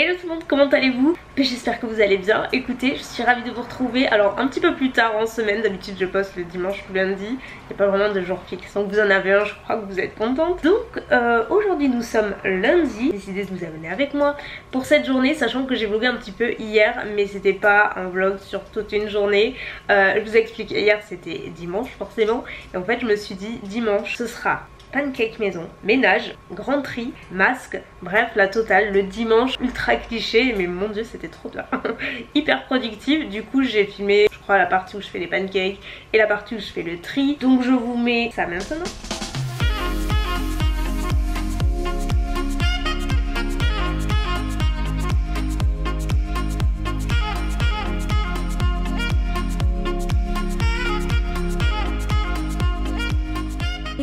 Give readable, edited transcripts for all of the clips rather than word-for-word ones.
Hello tout le monde, comment allez-vous? J'espère que vous allez bien. Écoutez, je suis ravie de vous retrouver. Alors un petit peu plus tard en semaine, d'habitude je poste le dimanche ou lundi. Il n'y a pas vraiment de jour fixe, donc vous en avez un, je crois que vous êtes contente. Donc aujourd'hui nous sommes lundi. J'ai décidé de vous abonner avec moi pour cette journée, sachant que j'ai vlogué un petit peu hier, mais c'était pas un vlog sur toute une journée. Je vous explique, hier c'était dimanche forcément, et en fait je me suis dit dimanche ce sera pancake maison, ménage, grand tri, masque, bref la totale, le dimanche ultra cliché, mais mon dieu c'était trop bien. Hyper productive, du coup j'ai filmé je crois la partie où je fais les pancakes et la partie où je fais le tri, donc je vous mets ça maintenant.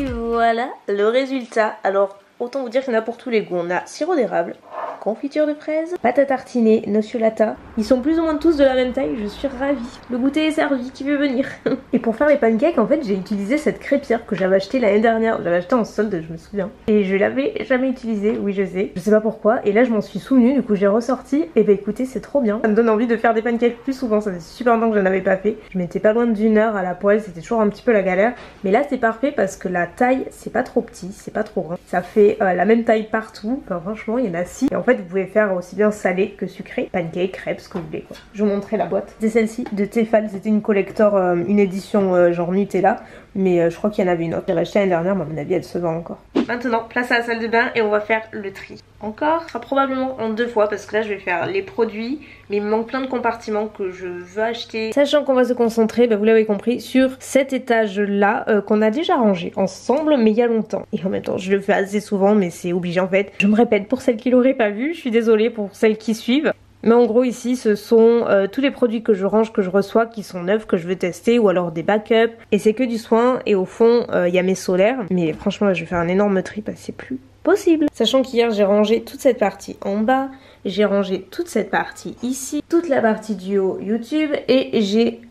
Voilà le résultat. Alors autant vous dire qu'il y en a pour tous les goûts. On a sirop d'érable, confiture de fraise, pâte à tartiner, nocciolata. Ils sont plus ou moins tous de la même taille, je suis ravie. Le goûter est servi, qui veut venir? Et pour faire les pancakes, en fait j'ai utilisé cette crêpière que j'avais achetée l'année dernière. J'avais acheté en solde, je me souviens. Et je l'avais jamais utilisée, oui je sais. Je sais pas pourquoi. Et là je m'en suis souvenue, du coup j'ai ressorti. Et bah écoutez c'est trop bien. Ça me donne envie de faire des pancakes plus souvent. Ça fait super longtemps que je n'en avais pas fait. Je mettais pas loin d'1 heure à la poêle, c'était toujours un petit peu la galère. Mais là c'est parfait parce que la taille c'est pas trop petit, c'est pas trop grand. Ça fait la même taille partout. Enfin franchement il y en a 6. Et en fait vous pouvez faire aussi bien salé que sucré. Pancake, crêpes, ce que vous voulez quoi. Je vous montrerai la boîte. C'est celle-ci de Tefal, c'était une collector, une édition genre Nutella. Mais je crois qu'il y en avait une autre. J'avais acheté l'année dernière, mais à mon avis elle se vend encore. Maintenant place à la salle de bain et on va faire le tri. Encore, ce sera probablement en 2 fois parce que là je vais faire les produits, mais il me manque plein de compartiments que je veux acheter. Sachant qu'on va se concentrer, bah vous l'avez compris, sur cet étage là qu'on a déjà rangé ensemble mais il y a longtemps. Et en même temps je le fais assez souvent mais c'est obligé en fait. Je me répète pour celles qui l'auraient pas vu, je suis désolée pour celles qui suivent. Mais en gros ici ce sont tous les produits que je range, que je reçois, qui sont neufs, que je veux tester ou alors des backups. Et c'est que du soin et au fond il y a mes solaires. Mais franchement là je vais faire un énorme tri parce que c'est plus possible. Sachant qu'hier j'ai rangé toute cette partie en bas, j'ai rangé toute cette partie ici, toute la partie du haut YouTube et j'ai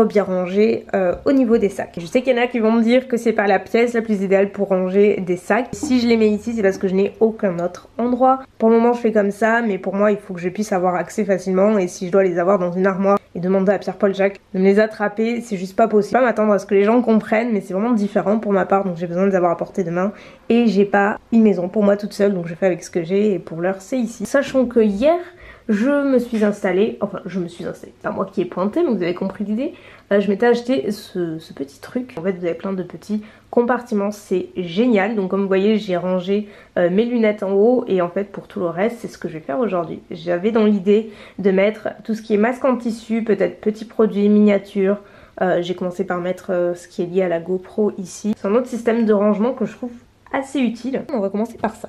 bien rangé au niveau des sacs. Je sais qu'il y en a qui vont me dire que c'est pas la pièce la plus idéale pour ranger des sacs. Si je les mets ici c'est parce que je n'ai aucun autre endroit. Pour le moment je fais comme ça, mais pour moi il faut que je puisse avoir accès facilement et si je dois les avoir dans une armoire et demander à Pierre-Paul Jacques de me les attraper, c'est juste pas possible. Je peux pas m'attendre à ce que les gens comprennent, mais c'est vraiment différent pour ma part, donc j'ai besoin de les avoir à portée de main et j'ai pas une maison pour moi toute seule, donc je fais avec ce que j'ai et pour l'heure c'est ici. Sachant que hier je me suis installée, enfin je me suis installée, c'est pas moi qui ai pointé mais vous avez compris l'idée. Je m'étais acheté ce petit truc, en fait vous avez plein de petits compartiments, c'est génial. Donc comme vous voyez j'ai rangé mes lunettes en haut et en fait pour tout le reste c'est ce que je vais faire aujourd'hui. J'avais dans l'idée de mettre tout ce qui est masque en tissu, peut-être petits produits, miniatures. J'ai commencé par mettre ce qui est lié à la GoPro ici. C'est un autre système de rangement que je trouve assez utile. On va commencer par ça.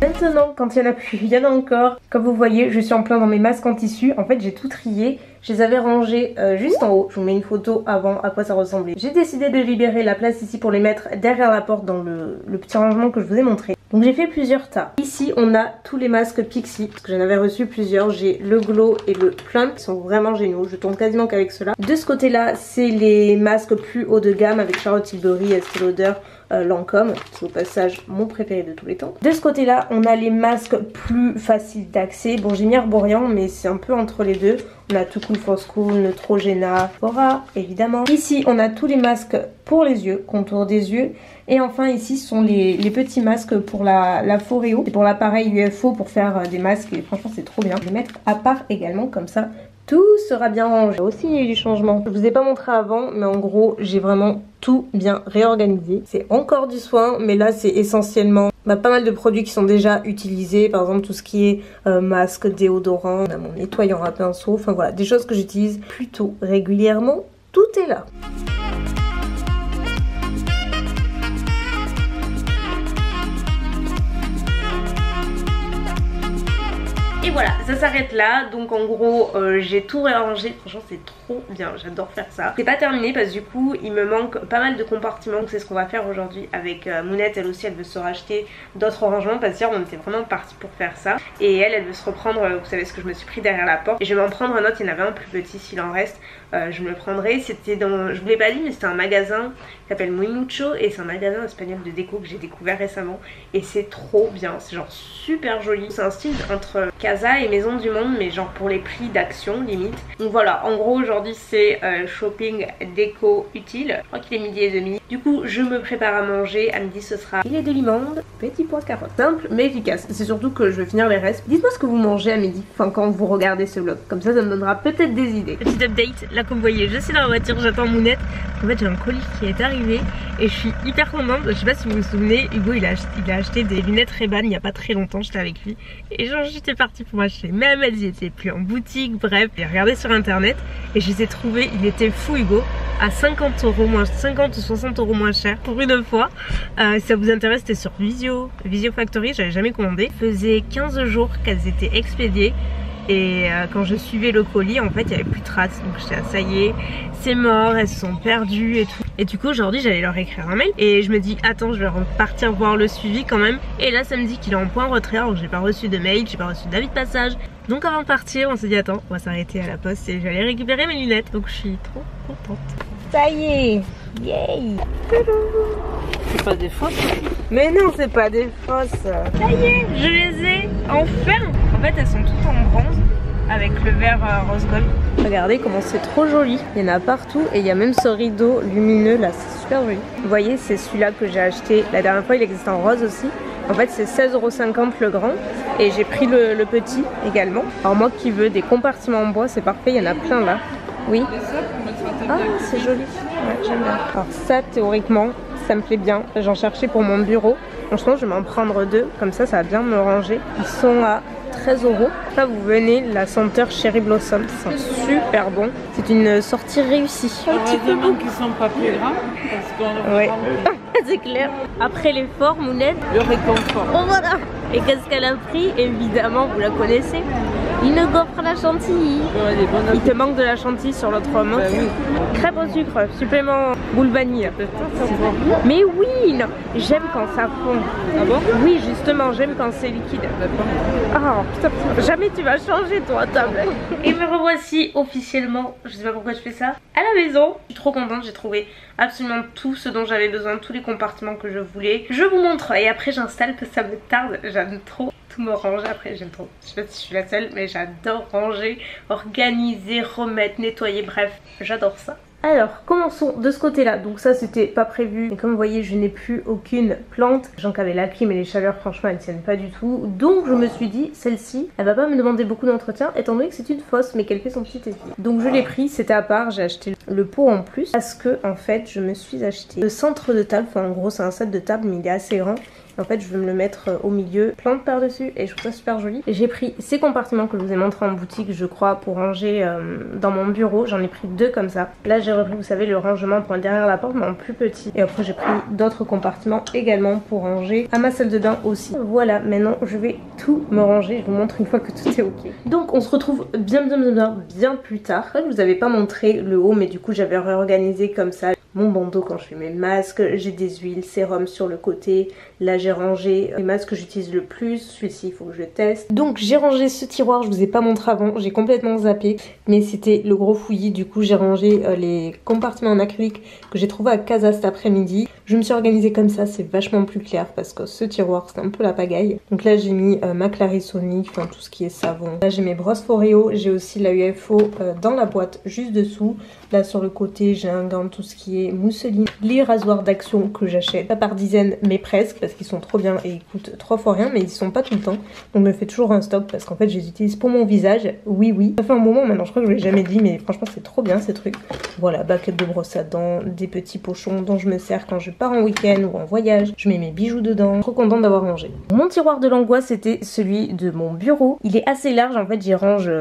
Maintenant, quand il y en a plus, il y en a encore. Comme vous voyez, je suis en plein dans mes masques en tissu. En fait, j'ai tout trié. Je les avais rangés juste en haut. Je vous mets une photo avant à quoi ça ressemblait. J'ai décidé de libérer la place ici pour les mettre derrière la porte dans le petit rangement que je vous ai montré. Donc j'ai fait plusieurs tas. Ici, on a tous les masques Pixi, parce que j'en avais reçu plusieurs. J'ai le Glow et le Plump qui sont vraiment géniaux. Je tourne quasiment qu'avec ceux-là. De ce côté-là, c'est les masques plus haut de gamme avec Charlotte Tilbury, Estée Lauder, Lancôme, qui est au passage mon préféré de tous les temps. De ce côté là on a les masques plus faciles d'accès. Bon j'ai mis Herborian mais c'est un peu entre les deux. On a Too Cool for School, Neutrogena, Fora évidemment. Ici on a tous les masques pour les yeux, contour des yeux. Et enfin ici sont les petits masques pour la Foreo. C'est pour l'appareil UFO pour faire des masques et franchement c'est trop bien. Je vais les mettre à part également comme ça. Tout sera bien rangé. Aussi il y a eu du changement. Je vous ai pas montré avant mais en gros j'ai vraiment tout bien réorganisé. C'est encore du soin mais là c'est essentiellement pas mal de produits qui sont déjà utilisés. Par exemple tout ce qui est masque, déodorant, on a mon nettoyant à pinceau. Enfin voilà des choses que j'utilise plutôt régulièrement. Tout est là. Et voilà, ça s'arrête là. Donc en gros, j'ai tout réarrangé. Franchement, c'est trop trop bien, j'adore faire ça. C'est pas terminé parce que du coup il me manque pas mal de compartiments, donc c'est ce qu'on va faire aujourd'hui avec Mounette. Elle aussi elle veut se racheter d'autres rangements parce qu'hier on était vraiment parti pour faire ça, et elle veut se reprendre, vous savez ce que je me suis pris derrière la porte, et je vais m'en prendre un autre. Il y en avait un plus petit, s'il en reste je me le prendrai. C'était dans, je vous l'ai pas dit mais c'était un magasin qui s'appelle Muy Mucho, et c'est un magasin espagnol de déco que j'ai découvert récemment et c'est trop bien, c'est genre super joli. C'est un style entre Casa et Maison du Monde mais genre pour les prix d'action limite. Donc voilà, en gros aujourd'hui c'est shopping déco utile. Je crois qu'il est 12h30. Du coup je me prépare à manger. À midi ce sera filet de limande, petits pois carottes. Simple mais efficace. C'est surtout que je vais finir les restes. Dites-moi ce que vous mangez à midi, enfin quand vous regardez ce vlog, comme ça me donnera peut-être des idées. Petit update, là comme vous voyez je suis dans la voiture, j'attends Mounette. En fait j'ai un colis qui est arrivé et je suis hyper contente. Je sais pas si vous vous souvenez, Hugo il a acheté des lunettes Ray-Ban il y a pas très longtemps, j'étais avec lui et genre j'étais partie pour m'acheter, même elles y étaient plus en boutique. Bref, j'ai regardé sur internet et je les ai trouvés, il était fou Hugo, à 50 € moins, 50 ou 60 € moins cher pour une fois. Si ça vous intéresse, c'était sur Visio Factory, j'avais jamais commandé. Ça faisait 15 jours qu'elles étaient expédiées. Et quand je suivais le colis, en fait, il n'y avait plus de traces. Donc j'étais ça y est, c'est mort, elles se sont perdues et tout. Et du coup, aujourd'hui, j'allais leur écrire un mail. Et je me dis, attends, je vais repartir voir le suivi quand même. Et là, ça me dit qu'il est en point retrait. Alors j'ai pas reçu de mail, j'ai pas reçu d'avis de passage. Donc avant de partir, on s'est dit, attends, on va s'arrêter à la poste et j'allais récupérer mes lunettes. Donc je suis trop contente. Ça y est, yay! C'est pas des fausses? Mais non, c'est pas des fausses. Ça y est, je les ai enfin. En fait, elles sont toutes en bronze avec le vert rose gold. Regardez comment c'est trop joli. Il y en a partout et il y a même ce rideau lumineux là, c'est super joli. Vous voyez, c'est celui-là que j'ai acheté la dernière fois, il existe en rose aussi. En fait, c'est 16,50 € le grand et j'ai pris le petit également. Alors moi qui veux des compartiments en bois, c'est parfait, il y en a plein là. Oui. Ah, c'est joli. Ouais, j'aime bien. Alors ça, théoriquement, ça me plaît bien. J'en cherchais pour mon bureau. Franchement, je vais m'en prendre deux. Comme ça, ça va bien me ranger. Ils sont à 13 €. Là, vous venez, la senteur Cherry Blossom. C'est super bon. C'est une sortie réussie. Heureusement qu'ils sont pas plus grands. Parce qu'on ouais. C'est clair. Après l'effort, Mounette. Le réconfort. Oh voilà. Et qu'est-ce qu'elle a pris? Évidemment, vous la connaissez. Une gaufre à la chantilly. Il te manque de la chantilly sur l'autre mot. Oui. Crêpe au sucre, supplément boule vanille. Mais oui, j'aime quand ça fond. Ah bon? Oui, justement, j'aime quand c'est liquide. Ah, putain, jamais tu vas changer toi à table. Et me revoici officiellement, je sais pas pourquoi je fais ça, à la maison. Je suis trop contente, j'ai trouvé absolument tout ce dont j'avais besoin, tous les compartiments que je voulais. Je vous montre et après j'installe que ça me tarde, j'aime trop. Tout me ranger après, j'aime trop. Je sais pas si je suis la seule mais j'adore ranger, organiser, remettre, nettoyer, bref, j'adore ça. Alors commençons de ce côté là, donc ça c'était pas prévu et comme vous voyez je n'ai plus aucune plante. J'en qu'avec la clim et les chaleurs franchement elles tiennent pas du tout, donc je me suis dit celle-ci elle va pas me demander beaucoup d'entretien étant donné que c'est une fausse mais qu'elle fait son petit effet. Donc je l'ai pris, c'était à part, j'ai acheté le pot en plus parce que en fait je me suis acheté le centre de table, enfin en gros c'est un set de table mais il est assez grand. En fait je veux me le mettre au milieu, plante par dessus et je trouve ça super joli. J'ai pris ces compartiments que je vous ai montré en boutique je crois pour ranger dans mon bureau, j'en ai pris deux comme ça. Là j'ai repris vous savez le rangement pour derrière la porte mais en plus petit. Et après j'ai pris d'autres compartiments également pour ranger à ma salle de bain aussi. Voilà, maintenant je vais tout me ranger, je vous montre une fois que tout est ok. Donc on se retrouve bien plus tard. Je vous avais pas montré le haut mais du coup j'avais réorganisé comme ça mon bandeau quand je fais mes masques, j'ai des huiles, sérum sur le côté. Là j'ai rangé les masques que j'utilise le plus, celui-ci il faut que je le teste. Donc j'ai rangé ce tiroir, je vous ai pas montré avant, j'ai complètement zappé. Mais c'était le gros fouillis, du coup j'ai rangé les compartiments en acrylique que j'ai trouvé à Casa cet après-midi. Je me suis organisée comme ça, c'est vachement plus clair parce que ce tiroir c'est un peu la pagaille. Donc là j'ai mis ma Clarisonic, enfin tout ce qui est savon. Là j'ai mes brosses Foreo, j'ai aussi la UFO dans la boîte juste dessous. Là sur le côté j'ai un gant tout ce qui est mousseline, les rasoirs d'Action que j'achète pas par dizaines mais presque parce qu'ils sont trop bien et ils coûtent 3 fois rien mais ils sont pas tout le temps, donc je me fais toujours un stock parce qu'en fait je les utilise pour mon visage. Oui ça fait un moment maintenant, je crois que je l'ai jamais dit mais franchement c'est trop bien ces trucs. Voilà, baguette de brosse à dents, des petits pochons dont je me sers quand je pars en week-end ou en voyage, je mets mes bijoux dedans, trop contente d'avoir rangé. Mon tiroir de l'angoisse c'était celui de mon bureau, il est assez large en fait, j'y range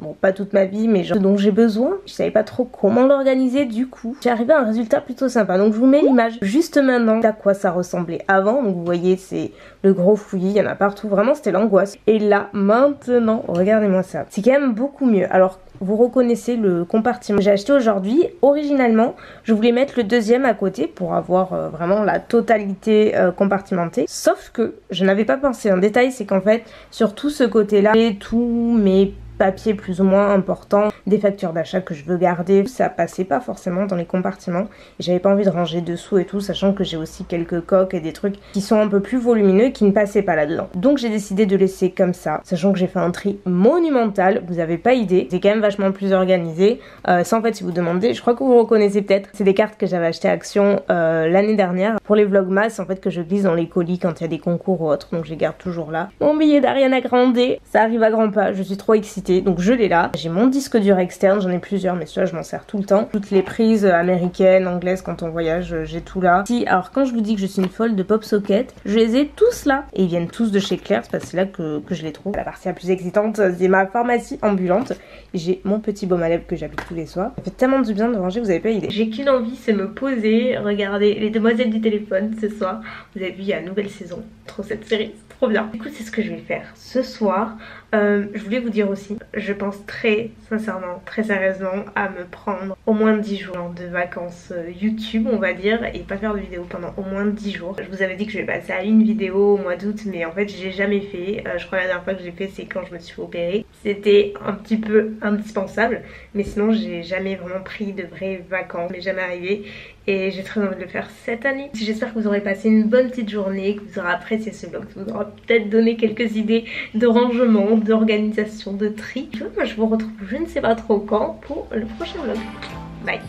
bon pas toute ma vie mais genre ce dont j'ai besoin. Je savais pas trop comment l'organiser, du coup j'ai arrivé à un résultat résultat plutôt sympa. Donc je vous mets l'image juste maintenant à quoi ça ressemblait avant. Donc vous voyez, c'est le gros fouillis, il y en a partout. Vraiment, c'était l'angoisse. Et là, maintenant, regardez-moi ça. C'est quand même beaucoup mieux. Alors, vous reconnaissez le compartiment que j'ai acheté aujourd'hui. Originalement, je voulais mettre le deuxième à côté pour avoir vraiment la totalité compartimentée. Sauf que je n'avais pas pensé. Un détail, c'est qu'en fait, sur tout ce côté-là, j'ai tous mes papiers plus ou moins importants, des factures d'achat que je veux garder, ça passait pas forcément dans les compartiments et j'avais pas envie de ranger dessous et tout, sachant que j'ai aussi quelques coques et des trucs qui sont un peu plus volumineux et qui ne passaient pas là-dedans. Donc j'ai décidé de laisser comme ça, sachant que j'ai fait un tri monumental, vous avez pas idée, c'est quand même vachement plus organisé. Ça en fait, si vous demandez, je crois que vous reconnaissez peut-être, c'est des cartes que j'avais achetées à Action l'année dernière pour les vlogmas en fait, que je glisse dans les colis quand il y a des concours ou autres, donc je les garde toujours là. Mon billet d'Ariana Grande, ça arrive à grands pas, je suis trop excitée. Donc je l'ai là. J'ai mon disque dur externe, j'en ai plusieurs mais celui-là je m'en sers tout le temps. Toutes les prises américaines, anglaises quand on voyage, j'ai tout là. Si, alors quand je vous dis que je suis une folle de pop socket, je les ai tous là. Et ils viennent tous de chez Claire, c'est parce que c'est là que je les trouve. La partie la plus excitante, c'est ma pharmacie ambulante. J'ai mon petit baume à lèvres que j'applique tous les soirs. Ça fait tellement du bien de ranger, vous avez pas idée. J'ai qu'une envie, c'est me poser, regarder les demoiselles du téléphone ce soir. Vous avez vu, il y a une nouvelle saison. Trop cette série, c'est trop bien. Du coup, c'est ce que je vais faire ce soir. Je voulais vous dire aussi, je pense très sincèrement, très sérieusement à me prendre au moins 10 jours de vacances YouTube on va dire, et pas faire de vidéo pendant au moins 10 jours. Je vous avais dit que je vais passer à une vidéo au mois d'août mais en fait j'ai jamais fait. Je crois que la dernière fois que j'ai fait c'est quand je me suis opérée. C'était un petit peu indispensable mais sinon j'ai jamais vraiment pris de vraies vacances, mais jamais arrivé. Et j'ai très envie de le faire cette année. J'espère que vous aurez passé une bonne petite journée, que vous aurez apprécié ce vlog, que vous aurez peut-être donné quelques idées de rangement, d'organisation, de tri. Moi je vous retrouve je ne sais pas trop quand pour le prochain vlog. Bye.